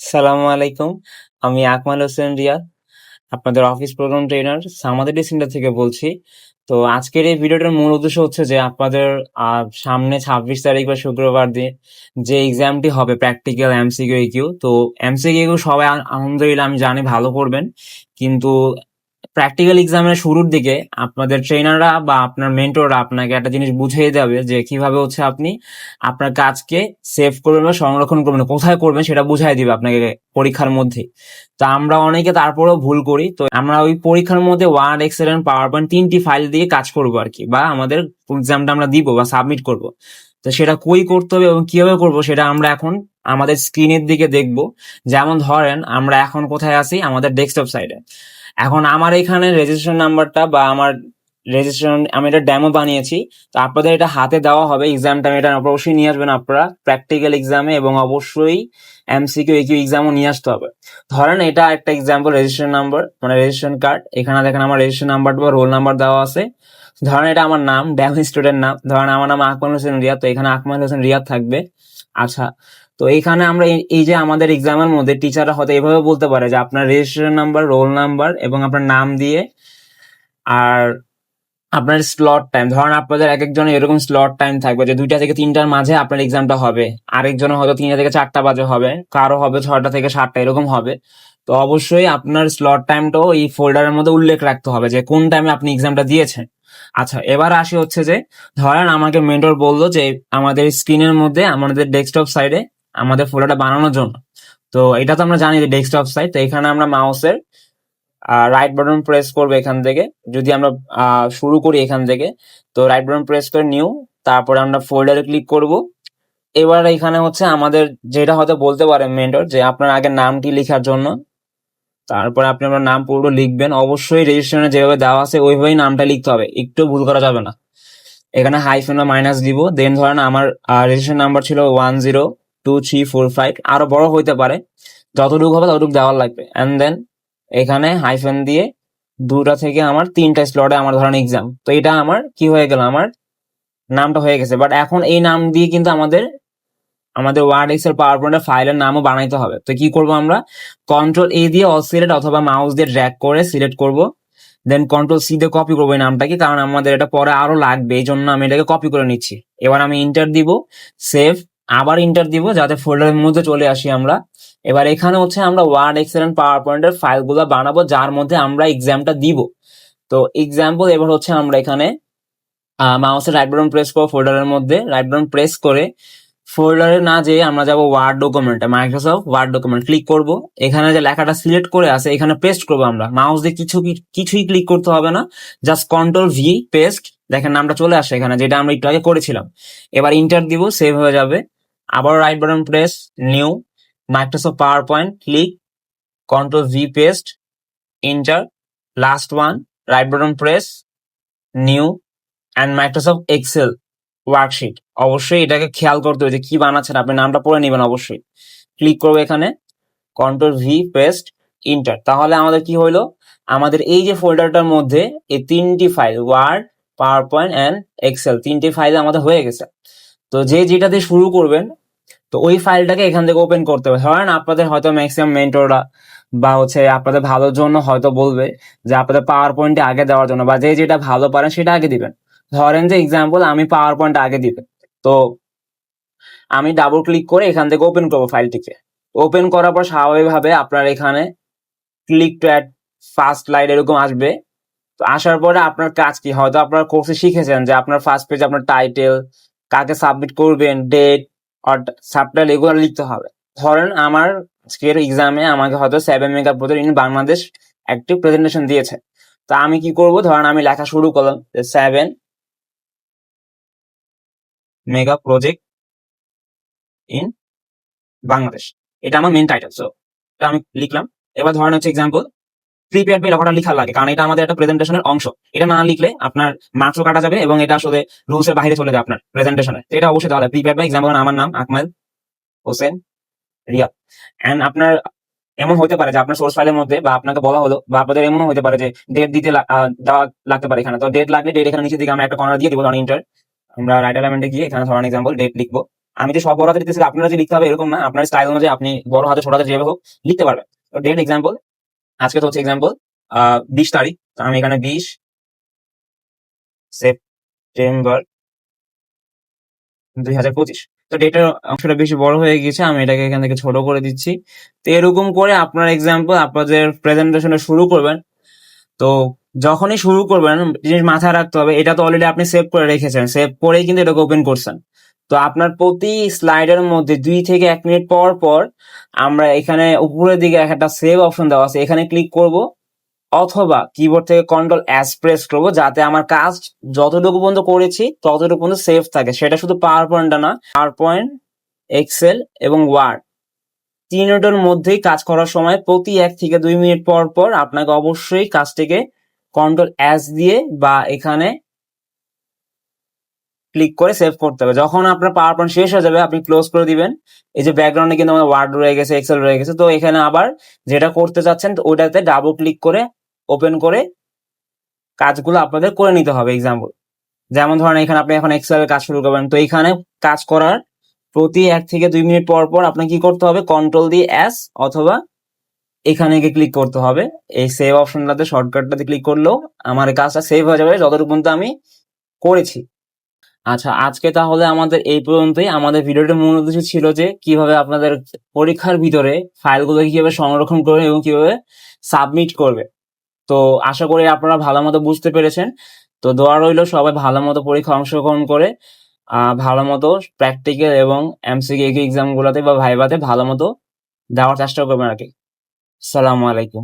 সালামু আলাইকুম। আমি আকমাল হোসেন রিয়াদ, আপনাদের অফিস প্রোগ্রাম ট্রেনার সামাদের সেন্টার থেকে বলছি। তো আজকের এই ভিডিওটার মূল উদ্দেশ্য হচ্ছে যে আপনাদের সামনে 26 তারিখ বা শুক্রবার দিন যে এক্সামটি হবে প্র্যাকটিক্যাল এমসিকিউ ইকিউ। তো এমসিকিউ সবাই আলহামদুলিল্লাহ আমি জানি ভালো করবেন, কিন্তু প্র্যাকটিক্যাল এক্সামের শুরুর দিকে আপনাদের ট্রেনাররা বা আপনার মেন্টররা আপনাকে একটা জিনিস বুঝিয়ে দেবে যে কিভাবে হচ্ছে আপনি আপনার কাজকে সেভ করবেন বা সংরক্ষণ করবেন, কোথায় করবেন সেটা বুঝাই দিবে আপনাকে পরীক্ষার মধ্যে। তো আমরা অনেকে তারপরেও ভুল করি। তো আমরা ওই পরীক্ষার মধ্যে Word, Excel and PowerPoint 3টি ফাইল দিয়ে কাজ করবো আর কি, বা আমাদের এক্সামটা আমরা দিব বা সাবমিট করব। তো সেটা কই করতে হবে এবং কিভাবে করব সেটা আমরা এখন আমাদের স্ক্রিনের দিকে দেখব। যেমন ধরেন আমরা এখন কোথায় আছি, আমাদের ডেস্কটপ সাইডে। এখন আমার এখানে রেজিস্ট্রেশন নাম্বারটা বা আমার রেজিস্ট্রেশন, আমি এটা ডেমো বানিয়েছি। তো আপনাদের এটা হাতে দেওয়া হবে এক্সাম টাইম, এটা অবশ্যই নিয়ে আসবেন আপনারা প্র্যাকটিক্যাল এক্সামে, এবং অবশ্যই এমসিকিউ ইকিউ এক্সামও নিয়ে আসতে হবে। ধরেন এটা একটা এক্সাম্পল রেজিস্ট্রেশন নাম্বার, মানে রেজিস্ট্রেশন কার্ড। এখানে দেখেন আমার রেজিস্ট্রেশন নাম্বার বা রোল নাম্বার দেওয়া আছে। ধরেন এটা আমার নাম, ড্যাম স্টুডেন্ট নাম। ধরেন আমার নাম আকমাল হোসেন রিয়াদ, তো এখানে আকমাল হোসেন রিয়াদ থাকবে। আচ্ছা, তো এইখানে আমরা এই যে আমাদের এক্সামের মধ্যে টিচাররা হয়তো এভাবে বলতে পারে যে আপনার রেজিস্ট্রেশন নাম্বার, রোল নাম্বার এবং আপনার নাম দিয়ে, আর আপনার স্লট টাইম, ধরেন আপনাদের এক একজনের এরকম স্লট টাইম থাকবে যে 2টা থেকে 3টার মাঝে আপনার এক্সামটা হবে, আরেকজনের হয়তো 3টা থেকে 4টা বাজে হবে, কারো হবে 6টা থেকে 7টা, এরকম হবে। তো অবশ্যই আপনার স্লট টাইমটাও এই ফোল্ডারের মধ্যে উল্লেখ রাখতে হবে যে কোন টাইমে আপনি এক্সামটা দিয়েছেন। আচ্ছা, এবার আসি হচ্ছে যে ধরেন আমাকে মেন্টর বললো যে আমাদের স্ক্রিনের মধ্যে আমাদের ডেস্কটপ সাইডে আমাদের ফোল্ডারটা বানানোর জন্য। তো এটা তো আমরা জানি যে ডেস্কটপ সাইড, তো এখানে আমরা মাউসের রাইট বাটন প্রেস করবো এখান থেকে। যদি আমরা শুরু করি এখান থেকে, তো রাইট বাটন প্রেস করে নিউ, তারপরে আমরা ফোল্ডারে ক্লিক করব। এবার এখানে হচ্ছে আমাদের যেটা হয়তো বলতে পারে মেন্টর যে আপনার আগে নামটি লেখার জন্য, তারপরে আপনি আপনার নাম পুরো লিখবেন। অবশ্যই রেজিস্ট্রেশনে যেভাবে দেওয়া আছে ওইভাবেই নামটা লিখতে হবে, একটু ভুল করা যাবে না। এখানে হাইফেন বা মাইনাস দিব। দেন ধরেন আমার রেজিস্ট্রেশন নাম্বার ছিল 102345, আরো বড় হইতে পারে, যতটুকু হবে ততটুকু দেওয়ার লাগবে। অ্যান্ড দেন এখানে হাইফেন দিয়ে 2টা থেকে আমার 3টা স্লটে আমার ধরেন এক্সাম, তো এটা আমার কি হয়ে গেল, আমার নামটা হয়ে গেছে। বাট এখন এই নাম দিয়ে কিন্তু আমাদের আমাদের ওয়ার্ড, এক্সেল, পাওয়ার পয়েন্টের ফাইলের নামও বানাইতে হবে। তো কি করব আমরা, কন্ট্রোল এ দিয়ে অল সিলেক্ট অথবা মাউস দিয়ে ড্র্যাগ করে সিলেক্ট করব। দেন কন্ট্রোল সি দিয়ে কপি করবো এই নামটাকে, কারণ আমাদের এটা পরে আরো লাগবে, এই জন্য আমি এটাকে কপি করে নিচ্ছি। এবার আমি ইন্টার দিব, সেভ, আবার ইন্টার দিব যাতে ফোল্ডারের মধ্যে চলে আসি আমরা। এবার এখানে হচ্ছে আমরা ওয়ার্ড, এক্সেল এন্ড পাওয়ার পয়েন্টের ফাইলগুলো বানাবো যার মধ্যে আমরা এক্সামটা দিব। তো এক্সাম্পল, এবার হচ্ছে আমরা এখানে মাউসের রাইট বাটন প্রেস করবো, ফোল্ডারের মধ্যে রাইট বাটন প্রেস করে ফোল্ডারে না যেয়ে আমরা যাবো ওয়ার্ড ডকুমেন্টে, মাইক্রোসফট ওয়ার্ড ডকুমেন্ট ক্লিক করব। এখানে যে লেখাটা সিলেক্ট করে আছে এখানে পেস্ট করবো আমরা। মাউস দিয়ে কিছুই ক্লিক করতে হবে না, জাস্ট কন্ট্রোল ভি পেস্ট। দেখেন নামটা চলে আসে এখানে, যেটা আমরা একটু আগে করেছিলাম। এবার ইন্টার দিব, সেভ হয়ে যাবে। আবার right button press, new, Microsoft PowerPoint click, control V paste, enter, last one, right button press, new, and Microsoft Excel worksheet. অবশ্যই এটাকে খেয়াল করতে হবে যে কি বানাচ্ছেন, আপনি নামটা পড়ে নেবেন অবশ্যই। ক্লিক করবো এখানে, কন্ট্রোল ভি পেস্ট, ইন্টার। তাহলে আমাদের কি হইলো, আমাদের এই যে ফোল্ডারটার মধ্যে এই 3টি file, Word, PowerPoint and Excel, 3টি ফাইল আমাদের হয়ে গেছে। তো যে যেটা দিয়ে শুরু করবেন, তো ওই ফাইলটাকে এখান থেকে ওপেন করতে হবে। ধরেন আপনাদের হয়তো ম্যাক্সিমাম মেন্টররা বা হচ্ছে আপনাদের ভালোর জন্য হয়তো বলবে যে আপনাদের পাওয়ার পয়েন্টে আগে দেওয়ার জন্য, বা যে যেটা ভালো পারেন সেটা আগে দিবেন। ধরেন যে এক্সাম্পল আমি পাওয়ার পয়েন্ট আগে দিবেন, তো আমি ডাবল ক্লিক করে এখান থেকে ওপেন করবো ফাইলটিকে। ওপেন করার পর স্বাভাবিকভাবে আপনার এখানে click to add first slide এরকম আসবে। তো আসার পরে আপনার কাজ কি, হয়তো আপনার কোর্সে শিখেছেন যে আপনার ফার্স্ট পেজে আপনার টাইটেল, কাকে সাবমিট করবেন, ডেট আর সাবটাইটেল, এগুলো লিখতে হবে। ধরেন আমার আজকের এক্সামে আমাকে হয়তো 7 মেগা প্রজেক্ট ইন বাংলাদেশ একটি প্রেজেন্টেশন দিয়েছে। তো আমি কি করব, ধরেন আমি লেখা শুরু করলাম 7 মেগা প্রজেক্ট ইন বাংলাদেশ, এটা আমার মেন টাইটেল। সো এটা আমি লিখলাম। এবার ধরেন হচ্ছে এক্সাম্পল, প্রিপেয়ার বাই লেখাটা লিখা লাগে, কারণ এটা আমাদের একটা প্রেজেন্টেশনের অংশ। এটা না লিখলে আপনার মার্কসও কাটা যাবে এবং এটা আসলে রুলস এর বাইরে চলে যায় আপনার প্রেজেন্টেশনে। এটা অবশ্যই তাহলে প্রিপেয়ার বাই, এক্সাম্পল আমার নাম আকমাল হোসেন রিয়াদ। এন্ড আপনার এমন হতে পারে যে আপনার সোর্স ফাইলের মধ্যে বা আপনাকে বলা হলো, বা আপনাদের এমনও হতে পারে যে ডেট দিতে দেওয়া লাগতে পারে এখানে। তো ডেট লাগলে ডেট এখানে নিচের দিকে আমরা একটা কর্নার দিয়ে দিব, ধরেন ইন্টার। আমরা রাইট এলিমেন্টে গিয়ে এখানে ধরেন এক্সাম্পল ডেট লিখবো। আমি যে সব বড় হাতে লিখতেছি আপনারা যে লিখতে হবে এরকম না, আপনার স্টাইল অনুযায়ী আপনি বড় হাতে ছোট হাতে যেভাবে হোক লিখতে পারবেন। তো ডেট এক্সাম্পল, আজকে তো হচ্ছে এক্সাম্পল 20 তারিখ, তো আমি এখানে 20 সেপ্টেম্বর 2025। তো ডেটার অংশটা বেশি বড় হয়ে গেছে, আমি এটাকে এখান থেকে ছোট করে দিচ্ছি। তো এরকম করে আপনার এক্সাম্পল আপনাদের প্রেজেন্টেশনে শুরু করবেন। তো যখনই শুরু করবেন জিনিস মাথায় রাখতে হবে, এটা তো অলরেডি আপনি সেভ করে রেখেছেন, সেভ করেই কিন্তু এটাকে ওপেন করছেন। তো আপনার প্রতি স্লাইডের মধ্যে 2 থেকে 1 মিনিট পর পর আমরা এখানে উপরের দিকে একটা সেভ অপশন দেওয়া আছে, এখানে ক্লিক করব, অথবা কিবোর্ড থেকে কন্ট্রোল এস প্রেস করবো, যাতে আমার কাজ যতটুকু পর্যন্ত করেছি ততটুকু পর্যন্ত সেভ থাকে। সেটা শুধু পাওয়ার পয়েন্টটা না, পাওয়ার পয়েন্ট, এক্সেল এবং ওয়ার্ড তিনটার মধ্যেই কাজ করার সময় প্রতি 1 থেকে 2 মিনিট পর পর আপনাকে অবশ্যই কাজটিকে কন্ট্রোল এস দিয়ে বা এখানে ক্লিক করে সেভ করতে হবে। যখন আপনার পাওয়ার পয়েন্ট শেষ হয়ে যাবে আপনি ক্লোজ করে দিবেন। এই যে ব্যাকগ্রাউন্ডে কিন্তু আমার ওয়ার্ড রয়ে গেছে, এক্সেল রয়ে গেছে, তো এখানে আবার যেটা করতে চাচ্ছেন ওটাতে ডাবল ক্লিক করে ওপেন করে কাজগুলো আপনাদের করে নিতে হবে। এক্সাম্পল যেমন ধরেন এখানে আপনি এখন এক্সেল কাজ শুরু করবেন, তো এখানে কাজ করার প্রতি 1 থেকে 2 মিনিট পর পর আপনাকে কি করতে হবে, কন্ট্রোল দিয়ে এস অথবা এখানে গিয়ে ক্লিক করতে হবে। এই সেভ অপশনটাতে শর্টকাটটাতে ক্লিক করলেও আমার এই কাজটা সেভ হয়ে যাবে যতটুকু পর্যন্ত আমি করেছি। আচ্ছা, আজকে তাহলে আমাদের এই পর্যন্তই। আমাদের ভিডিওটির মূল উদ্দেশ্য ছিল যে কিভাবে আপনাদের পরীক্ষার ভিতরে ফাইলগুলো কিভাবে সংরক্ষণ করবে এবং কিভাবে সাবমিট করবে। তো আশা করি আপনারা ভালো মতো বুঝতে পেরেছেন। তো দোয়া রইল সবাই ভালো মতো পরীক্ষা অংশগ্রহণ করে ভালো মতো প্র্যাকটিক্যাল এবং এমসিকিউ এক্সাম গুলাতে বা ভাইভাতে ভালো মতো দেওয়ার চেষ্টা করবেন আর কি। আসসালামু আলাইকুম।